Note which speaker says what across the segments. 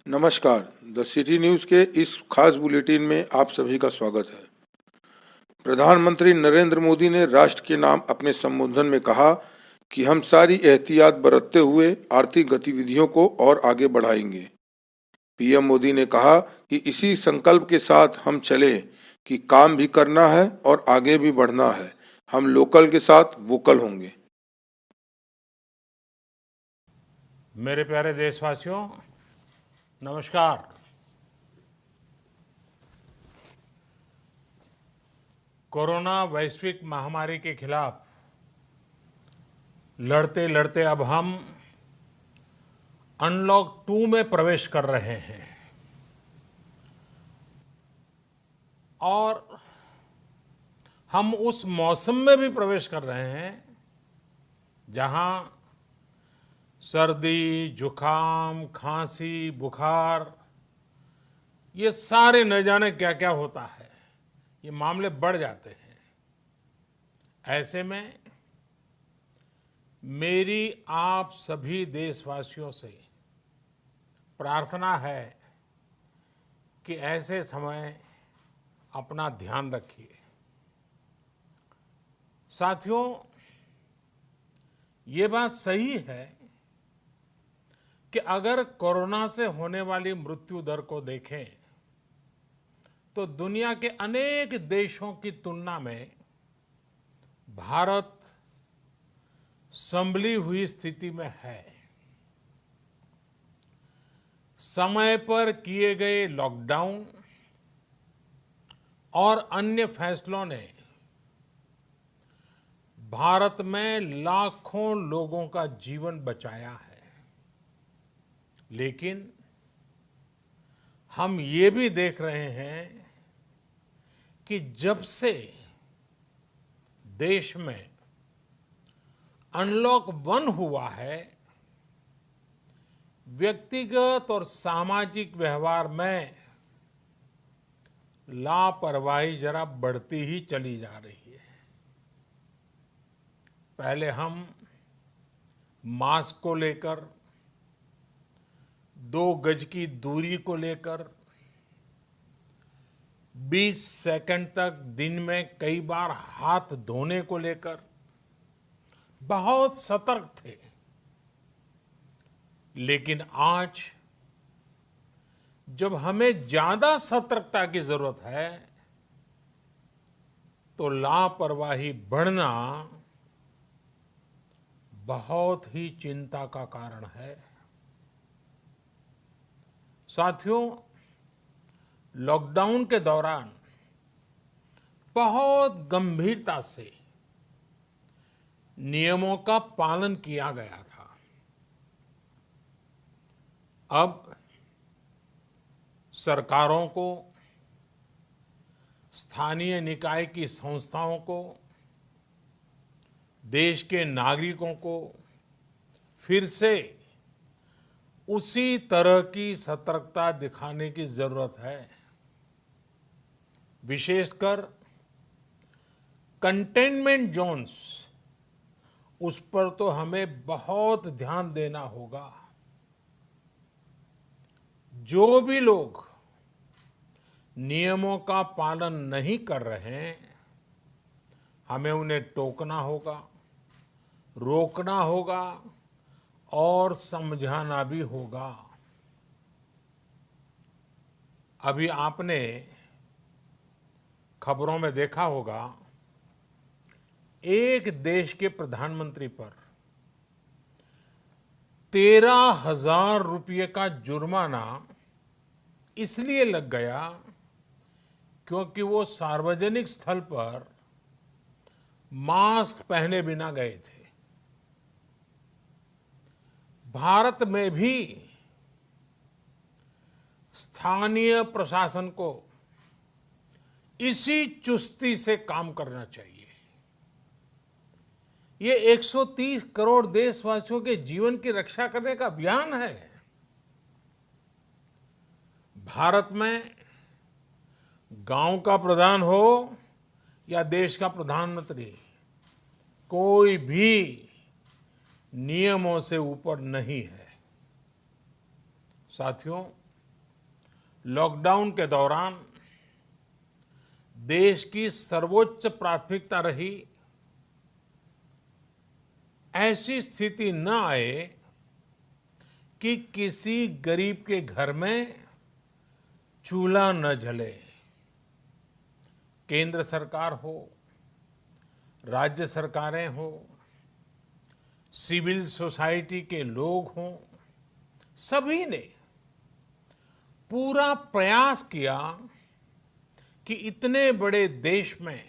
Speaker 1: नमस्कार। The city news के इस खास बुलेटिन में आप सभी का स्वागत है। प्रधानमंत्री नरेंद्र मोदी ने राष्ट्र के नाम अपने संबोधन में कहा कि हम सारी एहतियात बरतते हुए आर्थिक गतिविधियों को और आगे बढ़ाएंगे। पीएम मोदी ने कहा कि इसी संकल्प के साथ हम चलें कि काम भी करना है और आगे भी बढ़ना है। हम लोकल के साथ वोकल होंगे।
Speaker 2: मेरे प्यारे देशवासियों, नमस्कार। कोरोना वैश्विक महामारी के खिलाफ लड़ते लड़ते अब हम अनलॉक 2 में प्रवेश कर रहे हैं और हम उस मौसम में भी प्रवेश कर रहे हैं जहां सर्दी, जुकाम, खांसी, बुखार ये सारे न जाने क्या क्या होता है, ये मामले बढ़ जाते हैं। ऐसे में मेरी आप सभी देशवासियों से प्रार्थना है कि ऐसे समय अपना ध्यान रखिए। साथियों, ये बात सही है कि अगर कोरोना से होने वाली मृत्यु दर को देखें तो दुनिया के अनेक देशों की तुलना में भारत संभली हुई स्थिति में है। समय पर किए गए लॉकडाउन और अन्य फैसलों ने भारत में लाखों लोगों का जीवन बचाया है, लेकिन हम ये भी देख रहे हैं कि जब से देश में अनलॉक 1 हुआ है, व्यक्तिगत और सामाजिक व्यवहार में लापरवाही जरा बढ़ती ही चली जा रही है। पहले हम मास्क को लेकर, 2 गज की दूरी को लेकर 20 सेकंड तक दिन में कई बार हाथ धोने को लेकर बहुत सतर्क थे, लेकिन आज जब हमें ज्यादा सतर्कता की जरूरत है तो लापरवाही बढ़ना बहुत ही चिंता का कारण है। साथियों, लॉकडाउन के दौरान बहुत गंभीरता से नियमों का पालन किया गया था। अब सरकारों को, स्थानीय निकाय की संस्थाओं को, देश के नागरिकों को फिर से उसी तरह की सतर्कता दिखाने की जरूरत है। विशेषकर कंटेनमेंट जोन्स, उस पर तो हमें बहुत ध्यान देना होगा। जो भी लोग नियमों का पालन नहीं कर रहे हैं, हमें उन्हें टोकना होगा, रोकना होगा और समझाना भी होगा। अभी आपने खबरों में देखा होगा, एक देश के प्रधानमंत्री पर 13,000 रुपये का जुर्माना इसलिए लग गया क्योंकि वो सार्वजनिक स्थल पर मास्क पहने बिना गए थे। भारत में भी स्थानीय प्रशासन को इसी चुस्ती से काम करना चाहिए। ये 130 करोड़ देशवासियों के जीवन की रक्षा करने का अभियान है। भारत में गांव का प्रधान हो या देश का प्रधानमंत्री, कोई भी नियमों से ऊपर नहीं है। साथियों, लॉकडाउन के दौरान देश की सर्वोच्च प्राथमिकता रही ऐसी स्थिति न आए कि किसी गरीब के घर में चूल्हा न जले। केंद्र सरकार हो, राज्य सरकारें हो, सिविल सोसाइटी के लोग हों, सभी ने पूरा प्रयास किया कि इतने बड़े देश में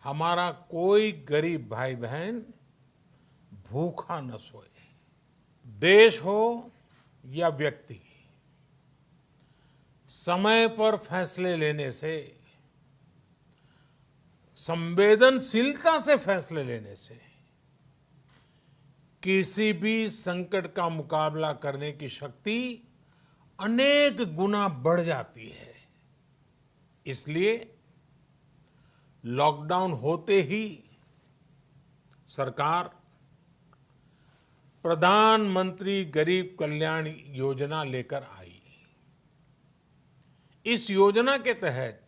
Speaker 2: हमारा कोई गरीब भाई बहन भूखा न सोए। देश हो या व्यक्ति, समय पर फैसले लेने से, संवेदनशीलता से फैसले लेने से किसी भी संकट का मुकाबला करने की शक्ति अनेक गुना बढ़ जाती है। इसलिए लॉकडाउन होते ही सरकार प्रधानमंत्री गरीब कल्याण योजना लेकर आई। इस योजना के तहत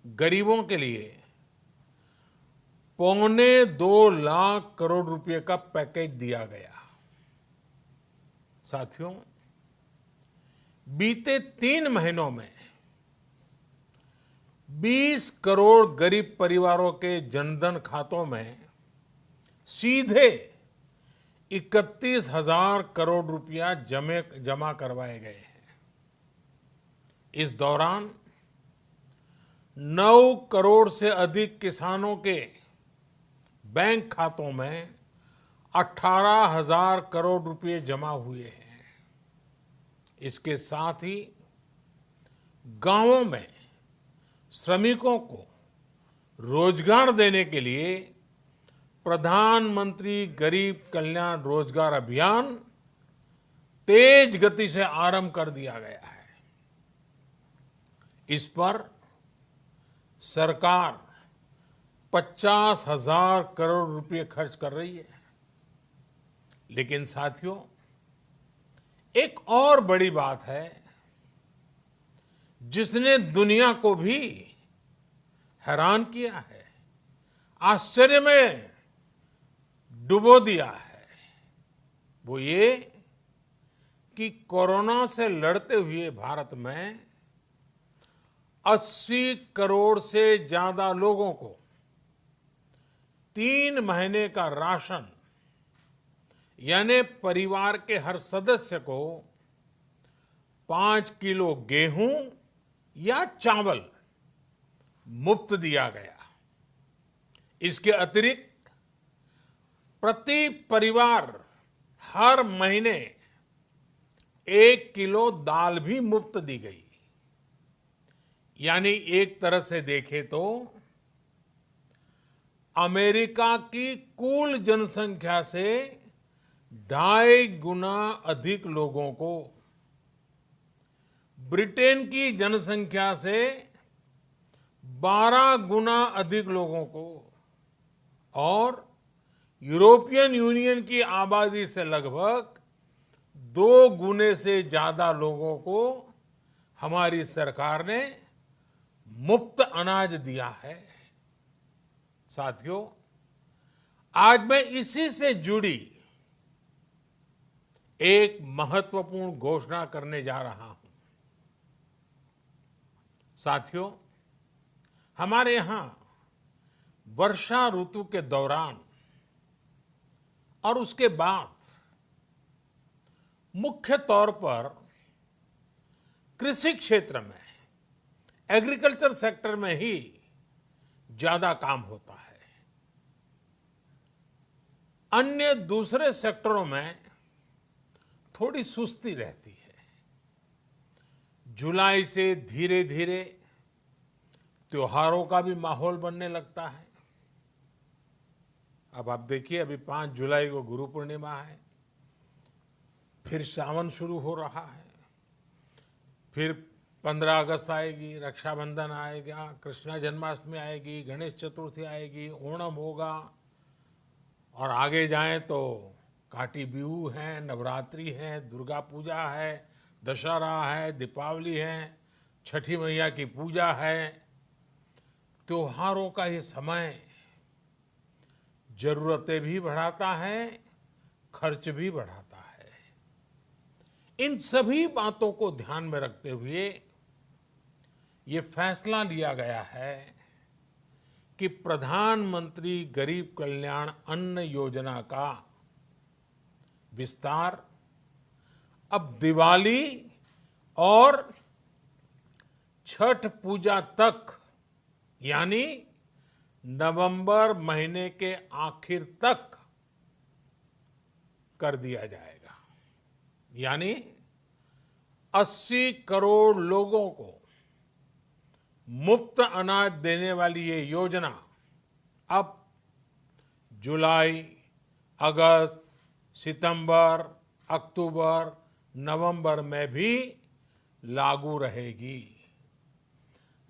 Speaker 2: गरीबों के लिए 2.25 लाख करोड़ रुपए का पैकेज दिया गया। साथियों, बीते 3 महीनों में 20 करोड़ गरीब परिवारों के जनधन खातों में सीधे 31,000 करोड़ रुपया जमा करवाए गए हैं। इस दौरान 9 करोड़ से अधिक किसानों के बैंक खातों में 18,000 करोड़ रुपए जमा हुए हैं। इसके साथ ही गांवों में श्रमिकों को रोजगार देने के लिए प्रधानमंत्री गरीब कल्याण रोजगार अभियान तेज गति से आरंभ कर दिया गया है। इस पर सरकार 50,000 करोड़ रुपए खर्च कर रही है। लेकिन साथियों, एक और बड़ी बात है जिसने दुनिया को भी हैरान किया है, आश्चर्य में डुबो दिया है। वो ये कि कोरोना से लड़ते हुए भारत में 80 करोड़ से ज्यादा लोगों को 3 महीने का राशन, यानी परिवार के हर सदस्य को 5 किलो गेहूं या चावल मुफ्त दिया गया। इसके अतिरिक्त प्रति परिवार हर महीने 1 किलो दाल भी मुफ्त दी गई। यानी एक तरह से देखें तो अमेरिका की कुल जनसंख्या से 2.5 गुना अधिक लोगों को, ब्रिटेन की जनसंख्या से 12 गुना अधिक लोगों को और यूरोपियन यूनियन की आबादी से लगभग 2 गुने से ज्यादा लोगों को हमारी सरकार ने मुफ्त अनाज दिया है। साथियों, आज मैं इसी से जुड़ी एक महत्वपूर्ण घोषणा करने जा रहा हूं। साथियों, हमारे यहां वर्षा ऋतु के दौरान और उसके बाद मुख्य तौर पर कृषि क्षेत्र में, एग्रीकल्चर सेक्टर में ही ज्यादा काम होता है। अन्य दूसरे सेक्टरों में थोड़ी सुस्ती रहती है। जुलाई से धीरे धीरे त्योहारों का भी माहौल बनने लगता है। अब आप देखिए, अभी 5 जुलाई को गुरु पूर्णिमा है, फिर सावन शुरू हो रहा है, फिर 15 अगस्त आएगी, रक्षाबंधन आएगा, कृष्णा जन्माष्टमी आएगी, गणेश चतुर्थी आएगी, ओणम होगा और आगे जाएं तो काटी बिहू है, नवरात्रि है, दुर्गा पूजा है, दशहरा है, दीपावली है, छठी मैया की पूजा है। त्योहारों का ये समय जरूरतें भी बढ़ाता है, खर्च भी बढ़ाता है। इन सभी बातों को ध्यान में रखते हुए ये फैसला लिया गया है कि प्रधानमंत्री गरीब कल्याण अन्न योजना का विस्तार अब दिवाली और छठ पूजा तक, यानी नवंबर महीने के आखिर तक कर दिया जाएगा। यानी 80 करोड़ लोगों को मुफ्त अनाज देने वाली ये योजना अब जुलाई, अगस्त, सितंबर, अक्टूबर, नवंबर में भी लागू रहेगी।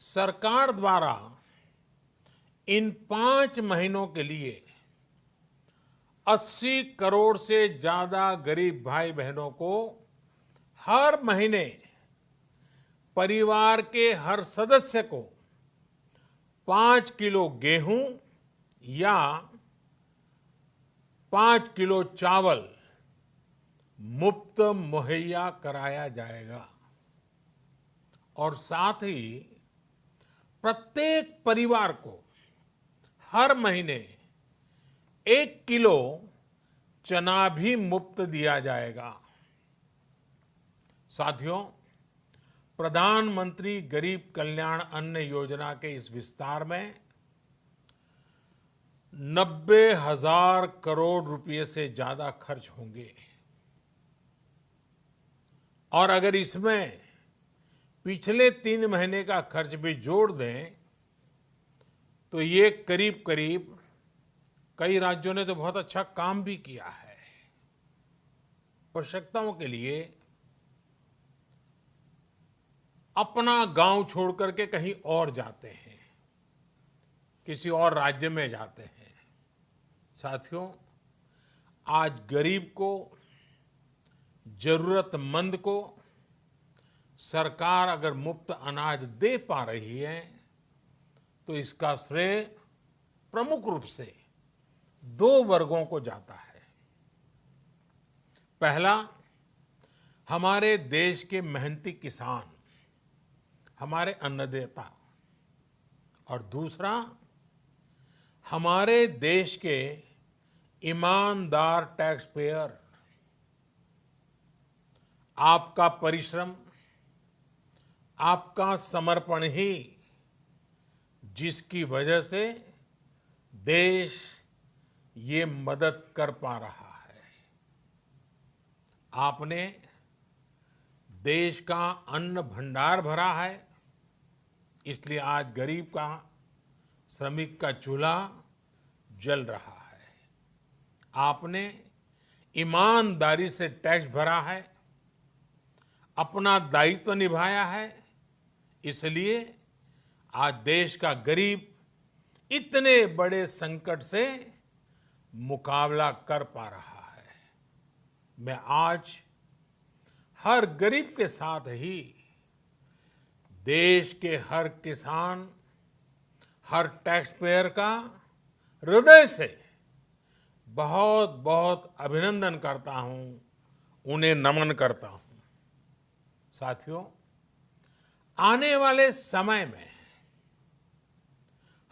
Speaker 2: सरकार द्वारा इन 5 महीनों के लिए 80 करोड़ से ज्यादा गरीब भाई बहनों को हर महीने परिवार के हर सदस्य को 5 किलो गेहूं या 5 किलो चावल मुफ्त मुहैया कराया जाएगा। और साथ ही प्रत्येक परिवार को हर महीने 1 किलो चना भी मुफ्त दिया जाएगा। साथियों, प्रधानमंत्री गरीब कल्याण अन्न योजना के इस विस्तार में 90,000 करोड़ रुपए से ज्यादा खर्च होंगे। और अगर इसमें पिछले 3 महीने का खर्च भी जोड़ दें तो ये करीब करीब, कई राज्यों ने तो बहुत अच्छा काम भी किया है। आवश्यकताओं के लिए अपना गांव छोड़ करके कहीं और जाते हैं, किसी और राज्य में जाते हैं। साथियों, आज गरीब को, जरूरतमंद को सरकार अगर मुफ्त अनाज दे पा रही है तो इसका श्रेय प्रमुख रूप से 2 वर्गों को जाता है। पहला, हमारे देश के मेहनती किसान, हमारे अन्नदाता। और दूसरा, हमारे देश के ईमानदार टैक्स पेयर। आपका परिश्रम, आपका समर्पण ही जिसकी वजह से देश ये मदद कर पा रहा है। आपने देश का अन्न भंडार भरा है, इसलिए आज गरीब का, श्रमिक का चूल्हा जल रहा है। आपने ईमानदारी से टैक्स भरा है, अपना दायित्व निभाया है, इसलिए आज देश का गरीब इतने बड़े संकट से मुकाबला कर पा रहा है। मैं आज हर गरीब के साथ ही देश के हर किसान, हर टैक्स पेयर का हृदय से बहुत बहुत अभिनंदन करता हूं, उन्हें नमन करता हूं। साथियों, आने वाले समय में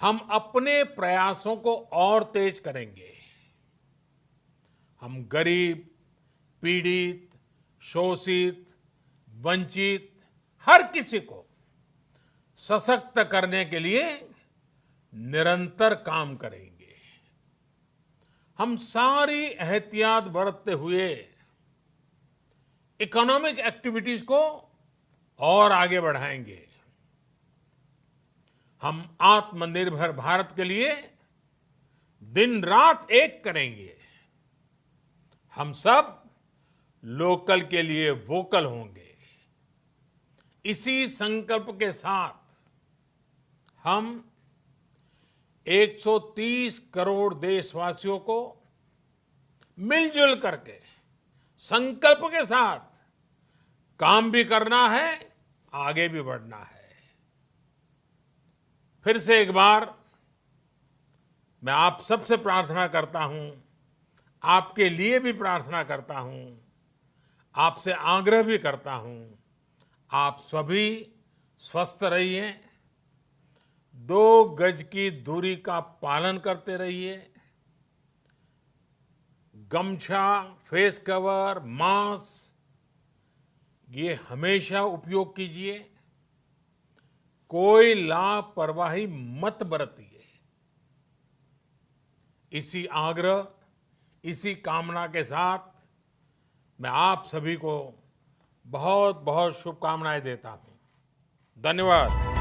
Speaker 2: हम अपने प्रयासों को और तेज करेंगे। हम गरीब, पीड़ित, शोषित, वंचित हर किसी को सशक्त करने के लिए निरंतर काम करेंगे। हम सारी एहतियात बरतते हुए इकोनॉमिक एक्टिविटीज को और आगे बढ़ाएंगे। हम आत्मनिर्भर भारत के लिए दिन रात एक करेंगे। हम सब लोकल के लिए वोकल होंगे। इसी संकल्प के साथ हम 130 करोड़ देशवासियों को मिलजुल करके संकल्प के साथ काम भी करना है, आगे भी बढ़ना है। फिर से एक बार मैं आप सबसे प्रार्थना करता हूं, आपके लिए भी प्रार्थना करता हूं, आपसे आग्रह भी करता हूं, आप सभी स्वस्थ रहिए, 2 गज की दूरी का पालन करते रहिए, गमछा, फेस कवर, मास्क ये हमेशा उपयोग कीजिए, कोई लापरवाही मत बरतिए। इसी आग्रह, इसी कामना के साथ मैं आप सभी को बहुत बहुत शुभकामनाएं देता हूं। धन्यवाद।